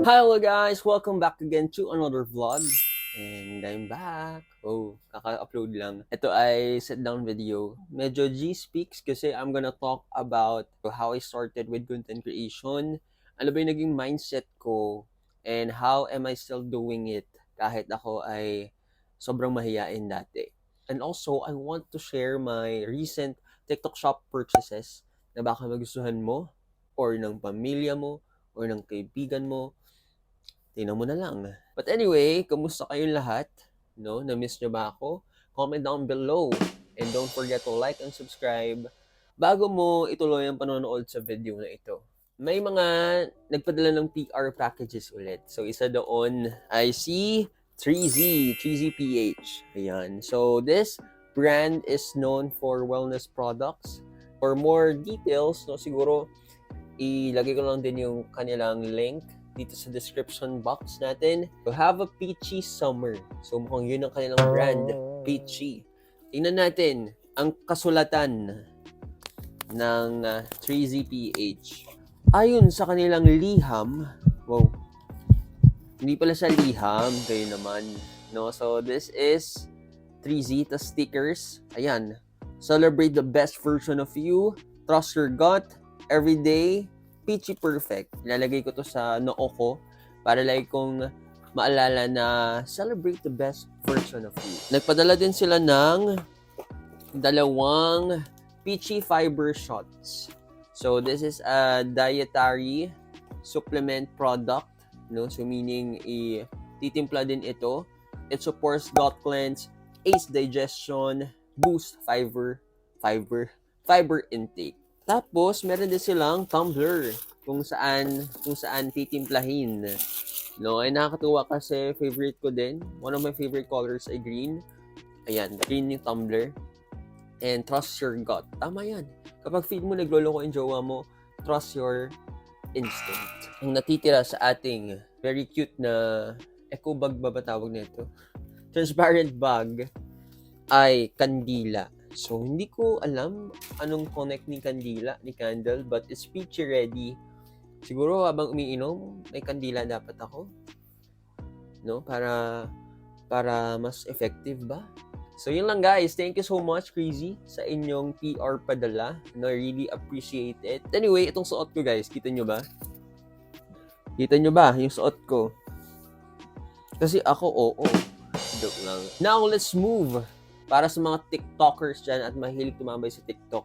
Hello guys! Welcome back again to another vlog. And I'm back. Oh, kaka-upload lang. Ito ay sit-down video. Medyo G-speaks kasi I'm gonna talk about how I started with content creation. Ano ba yung naging mindset ko? And how am I still doing it kahit ako ay sobrang mahiyain dati. And also, I want to share my recent TikTok shop purchases na baka magustuhan mo or ng pamilya mo or ng kaibigan mo. Tingnan mo na lang. But anyway, kamusta kayong lahat? No, na-miss nyo ba ako? Comment down below. And don't forget to like and subscribe bago mo ituloy ang panonood sa video na ito. May mga nagpadala ng PR packages ulit. So, isa doon ay si 3ZPH. Ayan. So, this brand is known for wellness products. For more details, no, siguro ilagay ko lang din yung kanilang link dito sa description box natin. To have a peachy summer. So mukhang yun ang kanilang brand, Peachy. Tingnan natin ang kasulatan ng 3ZPH. Ayon sa kanilang liham, wow, hindi pala siya liham, kayo naman. No? So this is 3Z, the stickers. Ayan. Celebrate the best version of you. Trust your gut. Everyday. Peachy Perfect. Ilalagay ko to sa noo ko para like kung maalala na celebrate the best version of you. Nagpadala din sila ng dalawang Peachy Fiber Shots. So this is a dietary supplement product, no? So meaning titimpla din ito. It supports gut cleanse, aids digestion, boost fiber intake. Tapos, meron din silang tumbler kung saan titimplahin. No, ay nakakatuwa kasi favorite ko din. One of my favorite colors ay green. Ayan, green yung tumbler. And trust your gut. Tama yan. Kapag feed mo nagloloko yung jowa mo, trust your instinct. Ang natitira sa ating very cute na eco bag ba tawag nito? Transparent bag ay kandila. So, hindi ko alam anong connect ni kandila, ni candle, but it's peachy ready. Siguro habang umiinom, may kandila dapat ako. No? Para mas effective ba? So, yun lang guys. Thank you so much, Crazy, sa inyong PR padala. No, I really appreciate it. Anyway, itong suot ko guys, kita nyo ba? Kita nyo ba yung suot ko? Kasi ako, oo. Joke lang. Now, let's move. Para sa mga TikTokers dyan at mahilig tumambay sa TikTok.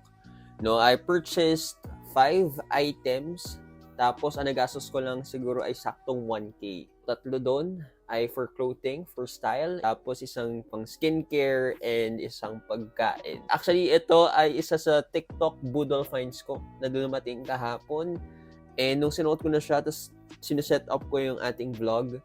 No, I purchased 5 items. Tapos, ang nagastos ko lang siguro ay saktong 1K. 3 doon ay for clothing, for style. Tapos, isang pang skincare and isang pagkain. Actually, ito ay isa sa TikTok Boodle finds ko na dumating kahapon. And nung sinuot ko na siya, tapos sineset up ko yung ating vlog,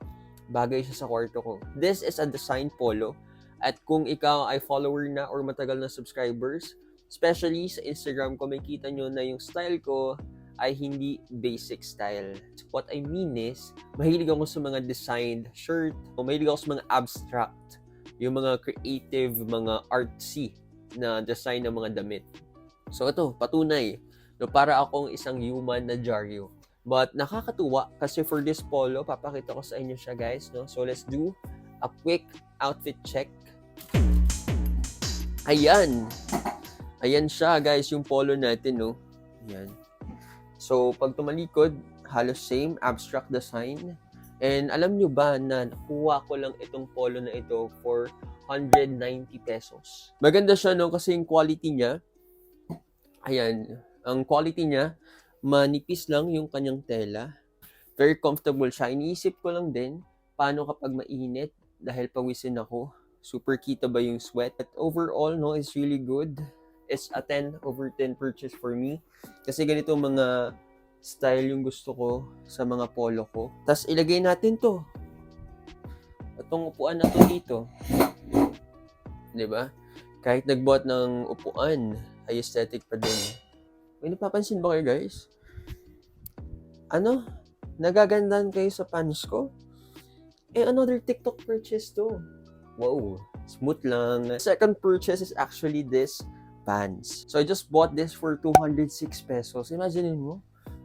bagay siya sa kwarto ko. This is a design polo. At kung ikaw ay follower na or matagal na subscribers, especially sa Instagram ko, may kita nyo na yung style ko ay hindi basic style. What I mean is, mahilig ako sa mga designed shirt, o mahilig ako sa mga abstract, yung mga creative, mga artsy na design ng mga damit. So ito, patunay, no, para akong isang human na dyaryo. But nakakatuwa kasi for this polo, papakita ko sa inyo siya guys. No? So let's do a quick outfit check. Ayan. Ayan siya guys, yung polo natin, no? Ayan. So, pag tumalikod, halos same, abstract design. And alam nyo ba na nakuha ko lang itong polo na ito for 190 pesos. Maganda siya, no? Kasi yung quality niya, ayan, ang quality niya, manipis lang yung kanyang tela. Very comfortable siya. Iniisip ko lang din, paano kapag mainit, dahil pawisin ako. Super kita ba yung sweat? But overall, no, it's really good. It's a 10/10 purchase for me. Kasi ganito mga style yung gusto ko sa mga polo ko. Tapos ilagay natin to. Itong upuan na to dito. Diba? Kahit nagbuhat ng upuan, ay aesthetic pa din. May napapansin ba kayo guys? Ano? Nagagandahan kayo sa pants ko? Another TikTok purchase to. Wow, smooth lang. Second purchase is actually this pants. So I just bought this for 206 pesos. Imagine mo,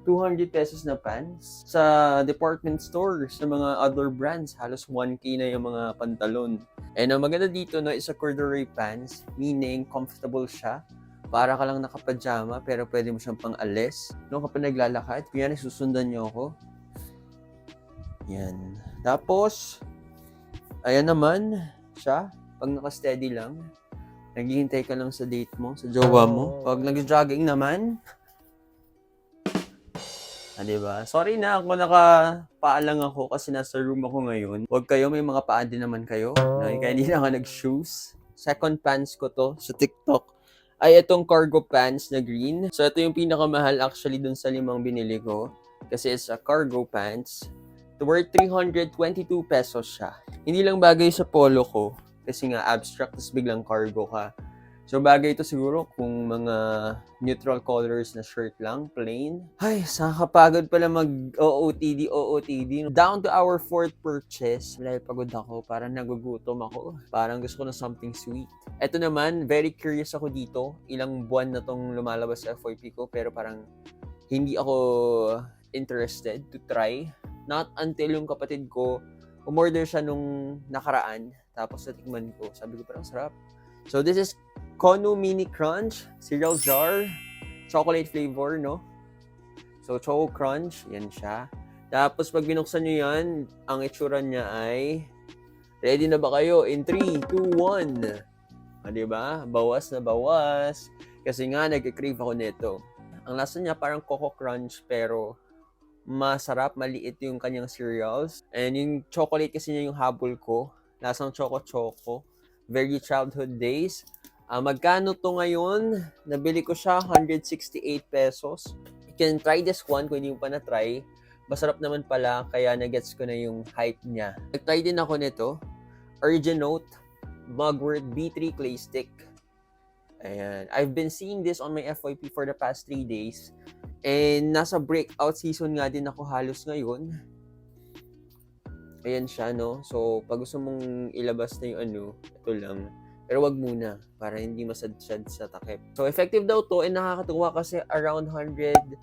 200 pesos na pants. Sa department stores, sa mga other brands, halos 1K na yung mga pantalon. And ang maganda dito, no, is a corduroy pants, meaning comfortable siya. Para ka lang nakapajama, pero pwede mo siyang pang-alis. No, kapag naglalakad, kunyari susundan niyo ako. Yan. Tapos, ayan naman siya. Pag naka-steady lang, naghihintay ka lang sa date mo, sa jowa mo. Pag nag-jogging naman, diba? Sorry na ako nakapaalang ako kasi nasa room ako ngayon. Huwag kayo, may mga paa din naman kayo. No? Kaya hindi na ako nag-shoes. Second pants ko to sa TikTok ay itong cargo pants na green. So ito yung pinakamahal actually dun sa 5 binili ko. Kasi it's a cargo pants. Worth 322 pesos siya. Hindi lang bagay sa polo ko. Kasi nga abstract, tapos biglang cargo ka. So, bagay ito siguro kung mga neutral colors na shirt lang, plain. Ay, nakakapagod pala mag-OOTD. Down to our fourth purchase. Wala, pagod ako. Parang nagugutom ako. Parang gusto ko na something sweet. Ito naman, very curious ako dito. Ilang buwan na tong lumalabas sa FYP ko, pero parang hindi ako interested to try. Not until yung kapatid ko, umorder siya nung nakaraan. Tapos natikman ko. Sabi ko, parang sarap. So, this is Kono Mini Crunch cereal jar, chocolate flavor, no? So, Choco Crunch, yan siya. Tapos, pag binuksan nyo yan, ang itsura niya ay, ready na ba kayo? In 3, 2, 1. Diba? Bawas na bawas. Kasi nga, nag-crave ako nito. Ang lasa niya parang Coco Crunch, pero masarap, maliit yung kanyang cereals. And yung chocolate kasi niya yung habol ko. Lasang choco-choco. Very childhood days. Magkano to ngayon? Nabili ko siya 168 pesos. You can try this one kung hindi mo pa na-try. Masarap naman pala, kaya nagets ko na yung hype niya. Nag-try din ako nito. Urgenote Mugwort B3 Clay Stick. Ayan. I've been seeing this on my FYP for the past 3 days. And nasa breakout season nga din ako halos ngayon. Ayan siya, no? So, pag gusto mong ilabas na yung ito lang. Pero wag muna, para hindi masadshad sa takip. So, effective daw to, and nakakatuwa kasi around 160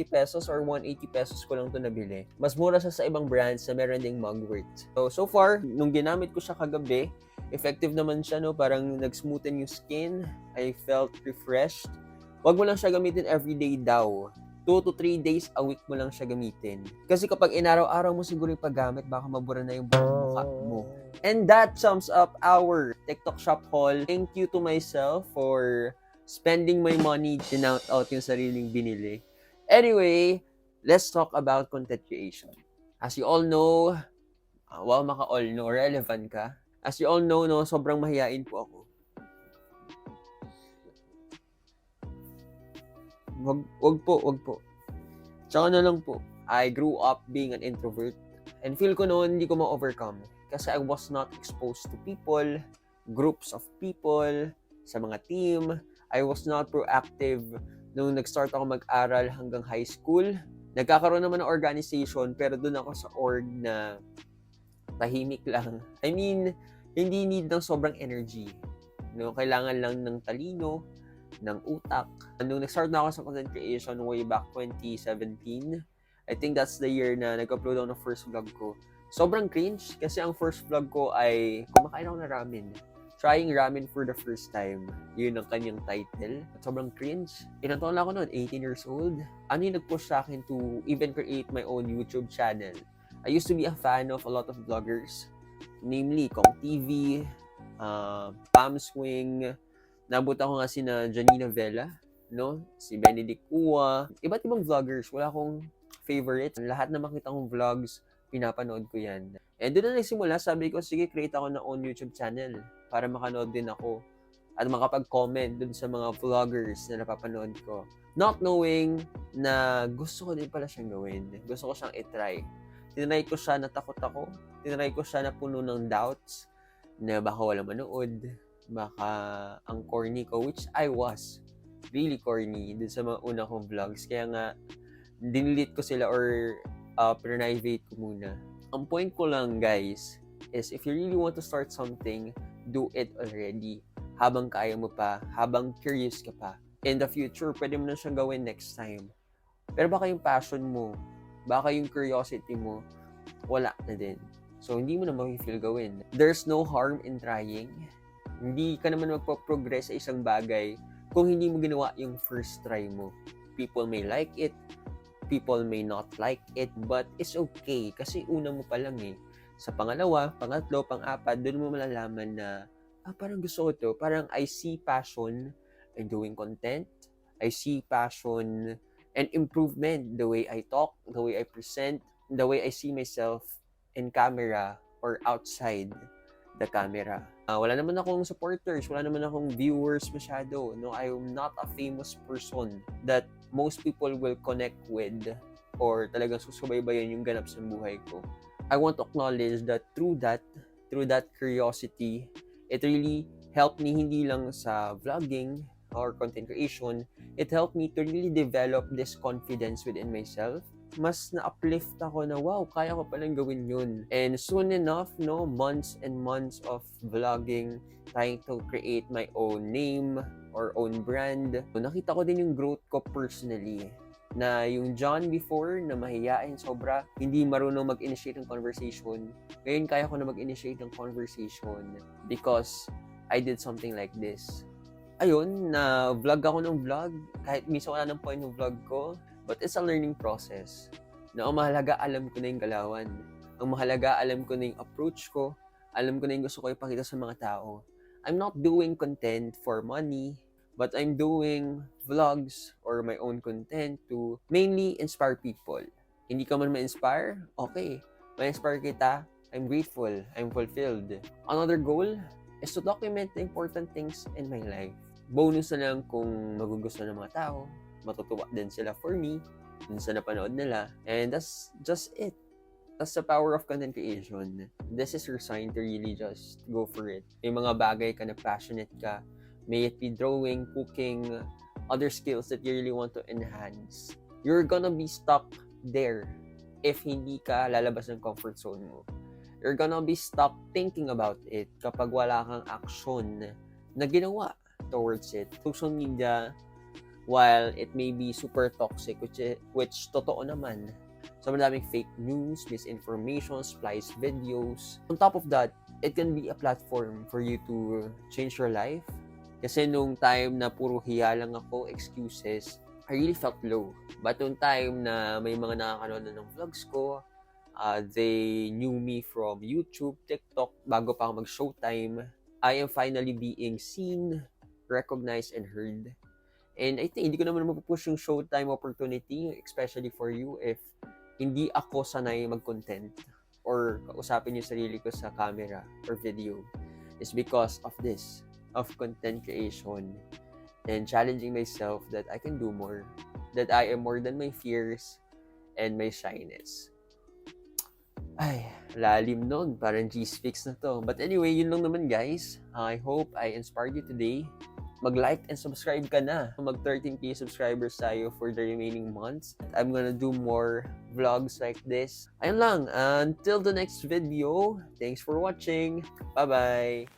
pesos or 180 pesos ko lang to nabili. Mas mura siya sa ibang brands na meron ding mugwort. So far, nung ginamit ko siya kagabi, effective naman siya, no? Parang nag-smoothen yung skin. I felt refreshed. Wag mo lang siya gamitin everyday daw. 2 to 3 days a week mo lang siya gamitin. Kasi kapag inaraw-araw mo siguro yung paggamit, baka mabura na yung buong mukha mo. And that sums up our TikTok shop haul. Thank you to myself for spending my money, chinout out yung sariling binili. Anyway, let's talk about content creation. As you all know, wow, maka-all know, relevant ka. As you all know, no, sobrang mahiyain po ako. Wag po. Tsaka na lang po. I grew up being an introvert and feel ko noon hindi ko ma-overcome kasi I was not exposed to people, groups of people, sa mga team. I was not proactive nung nag-start ako mag-aral hanggang high school. Nagkakaroon naman ng organization pero doon ako sa org na tahimik lang. I mean, hindi need ng sobrang energy. No, kailangan lang ng talino, ng utak. Nung nag-start na ako sa content creation way back 2017, I think that's the year na nag-upload ako ng first vlog ko. Sobrang cringe kasi ang first vlog ko ay kumakain ako ng ramen. Trying ramen for the first time. Yun ang kanyang title. Sobrang cringe. Ilang taon lang ako noon? 18 years old. Ano yung nag-push sa akin to even create my own YouTube channel? I used to be a fan of a lot of vloggers. Namely, Kong TV, Pam Swing. Nabot ako nga si na Janina Vela, no? Si Benedict Ua. Iba't ibang vloggers. Wala akong favorite. Lahat na makita kong vlogs, pinapanood ko yan. And doon na nagsimula, sabi ko, sige, create ako ng own YouTube channel para makanood din ako at makapag-comment dun sa mga vloggers na napapanood ko. Not knowing na gusto ko din pala siyang gawin. Gusto ko siyang itry. Tinry ko siya, natakot ako. Tinry ko siya na puno ng doubts na baka wala manood. Baka ang corny ko, which I was really corny dun sa mga una kong vlogs. Kaya nga, dinilit ko sila or private ko muna. Ang point ko lang, guys, is if you really want to start something, do it already. Habang kaya mo pa, habang curious ka pa. In the future, pwede mo na siyang gawin next time. Pero baka yung passion mo, baka yung curiosity mo, wala na din. So, hindi mo na ma-feel gawin. There's no harm in trying. Hindi ka naman magpo-progress sa isang bagay kung hindi mo ginawa yung first try mo. People may like it, people may not like it, but it's okay kasi una mo pa lang eh. Sa pangalawa, pangatlo, pang-apat, doon mo malalaman na parang gusto ko to. Parang I see passion in doing content. I see passion and improvement the way I talk, the way I present, the way I see myself in camera or outside the camera. Wala naman akong supporters, wala naman akong viewers masyado. No, I'm not a famous person that most people will connect with or talagang susubaybayan yung ganap sa buhay ko. I want to acknowledge that through that curiosity, it really helped me hindi lang sa vlogging or content creation, it helped me to really develop this confidence within myself. Mas na-uplift ako na, wow, kaya ko palang gawin yun. And soon enough, no, months and months of vlogging, trying to create my own name or own brand. Nakita ko din yung growth ko personally. Na yung John before, na mahiyain sobra, hindi marunong mag-initiate ng conversation. Ngayon, kaya ko na mag-initiate ng conversation because I did something like this. Ayun, na vlog ako ng vlog. Kahit minsan wala ng point ng vlog ko. But it's a learning process. Na ang mahalaga, alam ko na yung galawan. Ang mahalaga, alam ko na yung approach ko. Alam ko na yung gusto ko ipakita sa mga tao. I'm not doing content for money, but I'm doing vlogs or my own content to mainly inspire people. Hindi ka man ma-inspire? Okay. Ma-inspire kita? I'm grateful. I'm fulfilled. Another goal is to document the important things in my life. Bonus na lang kung magugustuhan ng mga tao. Matutuwa din sila for me, dun sa napanood nila. And that's just it. That's the power of content creation. This is your sign to really just go for it. May mga bagay ka na passionate ka. May it be drawing, cooking, other skills that you really want to enhance. You're gonna be stuck there if hindi ka lalabas ng comfort zone mo. You're gonna be stuck thinking about it kapag wala kang action na ginawa towards it. Social media, while it may be super toxic, which totoo naman, so madaming fake news, misinformation, spliced videos. On top of that, it can be a platform for you to change your life. Kasi nung time na puro hiya lang ako, excuses, I really felt low. But nung time na may mga nakakanood na ng vlogs ko, they knew me from YouTube, TikTok, bago pa ako mag-showtime, I am finally being seen, recognized, and heard. And I think hindi ko naman mapupush yung showtime opportunity, especially for you, if hindi ako sanay mag-content or kausapin yung sarili ko sa camera or video. It's because of this, of content creation and challenging myself that I can do more, that I am more than my fears and my shyness. Ay, lalim nun. Parang G-Speaks na to. But anyway, yun lang naman guys. I hope I inspired you today. Mag-like and subscribe ka na. Mag 13k subscribers tayo for the remaining months. I'm gonna do more vlogs like this. Ayun lang. Until the next video. Thanks for watching. Bye-bye.